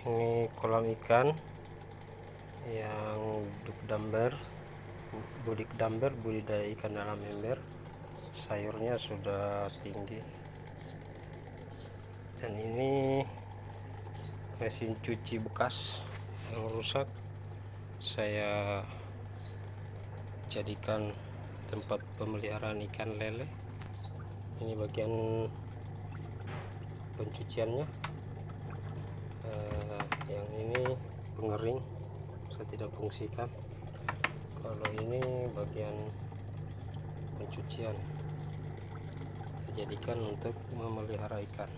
Ini kolam ikan yang budik damber, budidaya ikan dalam ember. Sayurnya sudah tinggi. Dan ini mesin cuci bekas yang rusak, saya jadikan tempat pemeliharaan ikan lele. Ini bagian pencuciannya. Yang ini pengering, saya tidak fungsikan. Kalau ini bagian pencucian, dijadikan untuk memelihara ikan.